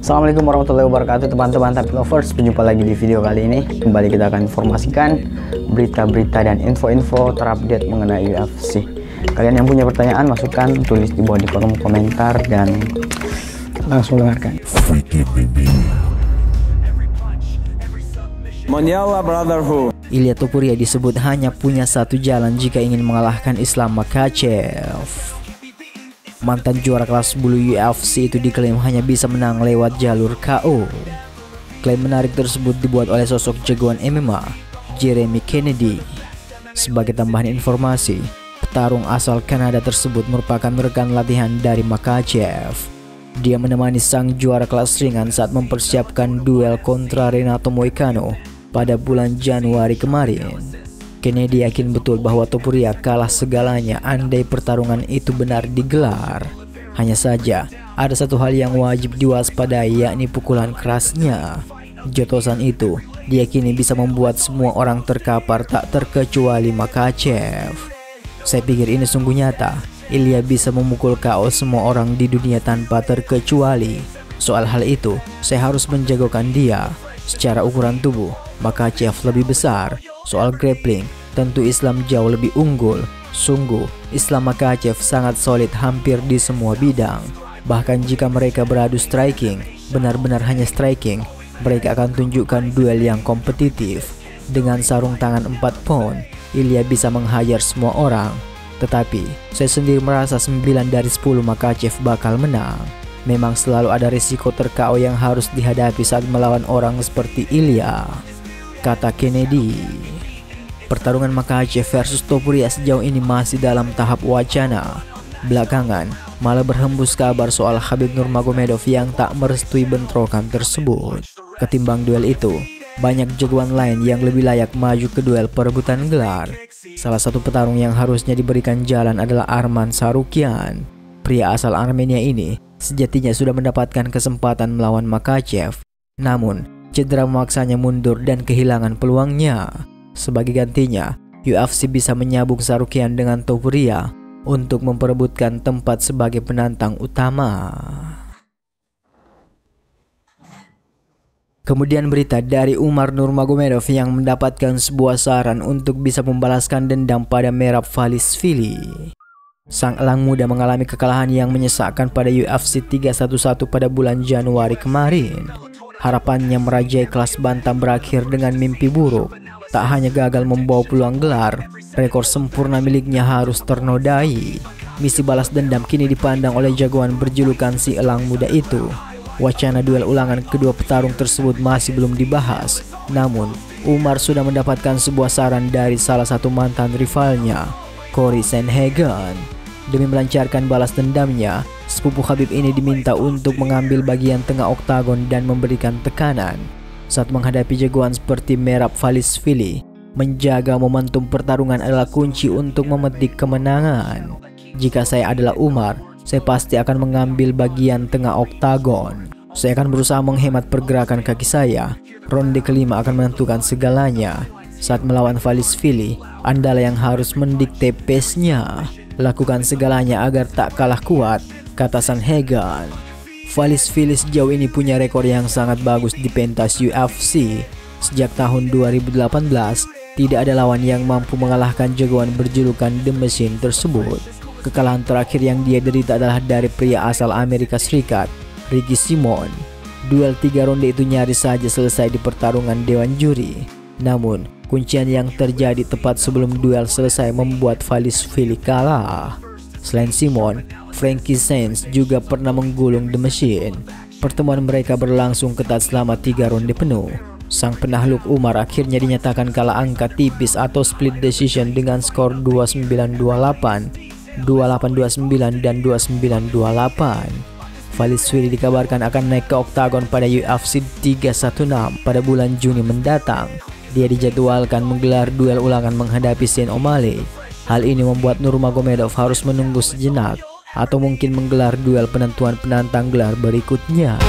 Assalamualaikum warahmatullahi wabarakatuh teman-teman Tapi Lovers. Berjumpa lagi di video kali ini. Kembali kita akan informasikan berita-berita dan info-info terupdate mengenai UFC. Kalian yang punya pertanyaan, masukan, tulis di bawah di kolom komentar dan langsung dengarkan. Mondial Brotherhood. Ilia Topuria disebut hanya punya satu jalan jika ingin mengalahkan Islam Makhachev. Mantan juara kelas bulu UFC itu diklaim hanya bisa menang lewat jalur KO. Klaim menarik tersebut dibuat oleh sosok jagoan MMA, Jeremy Kennedy. Sebagai tambahan informasi, petarung asal Kanada tersebut merupakan rekan latihan dari Makhachev. Dia menemani sang juara kelas ringan saat mempersiapkan duel kontra Renato Moicano pada bulan Januari kemarin. Kennedy yakin betul bahwa Topuria kalah segalanya andai pertarungan itu benar digelar. Hanya saja, ada satu hal yang wajib diwaspadai, yakni pukulan kerasnya. Jotosan itu diyakini bisa membuat semua orang terkapar tak terkecuali Makhachev. Saya pikir ini sungguh nyata. Ilia bisa memukul KO semua orang di dunia tanpa terkecuali. Soal hal itu, saya harus menjagokan dia. Secara ukuran tubuh, Makhachev lebih besar. Soal grappling, tentu Islam jauh lebih unggul. Sungguh, Islam Makhachev sangat solid hampir di semua bidang. Bahkan jika mereka beradu striking, benar-benar hanya striking, mereka akan tunjukkan duel yang kompetitif. Dengan sarung tangan 4 pound, Ilia bisa menghayar semua orang. Tetapi, saya sendiri merasa 9 dari 10 Makhachev bakal menang. Memang selalu ada risiko ter-KO yang harus dihadapi saat melawan orang seperti Ilia, kata Kennedy. Pertarungan Makhachev versus Topuria sejauh ini masih dalam tahap wacana. Belakangan, malah berhembus kabar soal Khabib Nurmagomedov yang tak merestui bentrokan tersebut. Ketimbang duel itu, banyak jagoan lain yang lebih layak maju ke duel perebutan gelar. Salah satu petarung yang harusnya diberikan jalan adalah Arman Tsarukyan. Pria asal Armenia ini sejatinya sudah mendapatkan kesempatan melawan Makhachev. Namun, cedera memaksanya mundur dan kehilangan peluangnya. Sebagai gantinya, UFC bisa menyabung Tsarukyan dengan Topuria untuk memperebutkan tempat sebagai penantang utama. Kemudian berita dari Umar Nurmagomedov yang mendapatkan sebuah saran untuk bisa membalaskan dendam pada Merab Dvalishvili. Sang elang muda mengalami kekalahan yang menyesakkan pada UFC 311 pada bulan Januari kemarin. Harapannya merajai kelas bantam berakhir dengan mimpi buruk. Tak hanya gagal membawa peluang gelar, rekor sempurna miliknya harus ternodai. Misi balas dendam kini dipandang oleh jagoan berjulukan si elang muda itu. Wacana duel ulangan kedua petarung tersebut masih belum dibahas. Namun, Umar sudah mendapatkan sebuah saran dari salah satu mantan rivalnya, Cory Sandhagen. Demi melancarkan balas dendamnya, sepupu Khabib ini diminta untuk mengambil bagian tengah oktagon dan memberikan tekanan. Saat menghadapi jagoan seperti Merab Dvalishvili, menjaga momentum pertarungan adalah kunci untuk memetik kemenangan. Jika saya adalah Umar, saya pasti akan mengambil bagian tengah oktagon. Saya akan berusaha menghemat pergerakan kaki saya. Ronde kelima akan menentukan segalanya. Saat melawan Dvalishvili, Andalah yang harus mendikte pace-nya. Lakukan segalanya agar tak kalah kuat, kata Sandhagen. Dvalishvili sejauh ini punya rekor yang sangat bagus di pentas UFC. Sejak tahun 2018, tidak ada lawan yang mampu mengalahkan jagoan berjulukan The Machine tersebut. Kekalahan terakhir yang dia derita adalah dari pria asal Amerika Serikat, Ricky Simon. Duel 3 ronde itu nyaris saja selesai di pertarungan dewan juri. Namun, kuncian yang terjadi tepat sebelum duel selesai membuat Dvalishvili kalah. Selain Simon, Frankie Saenz juga pernah menggulung The Machine. Pertemuan mereka berlangsung ketat selama 3 ronde penuh. Sang penakluk Umar akhirnya dinyatakan kalah angka tipis atau split decision dengan skor 29-28, 28-29 dan 29-28. Dvalishvili dikabarkan akan naik ke oktagon pada UFC 316 pada bulan Juni mendatang. Dia dijadwalkan menggelar duel ulangan menghadapi Sean O'Malley. Hal ini membuat Nurmagomedov harus menunggu sejenak atau mungkin menggelar duel penentuan penantang gelar berikutnya.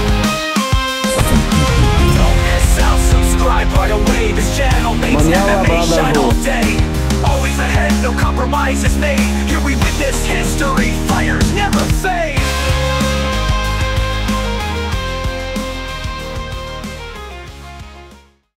Mondial Brotherhood. No compromises made. Here we witness history. Fires never fade.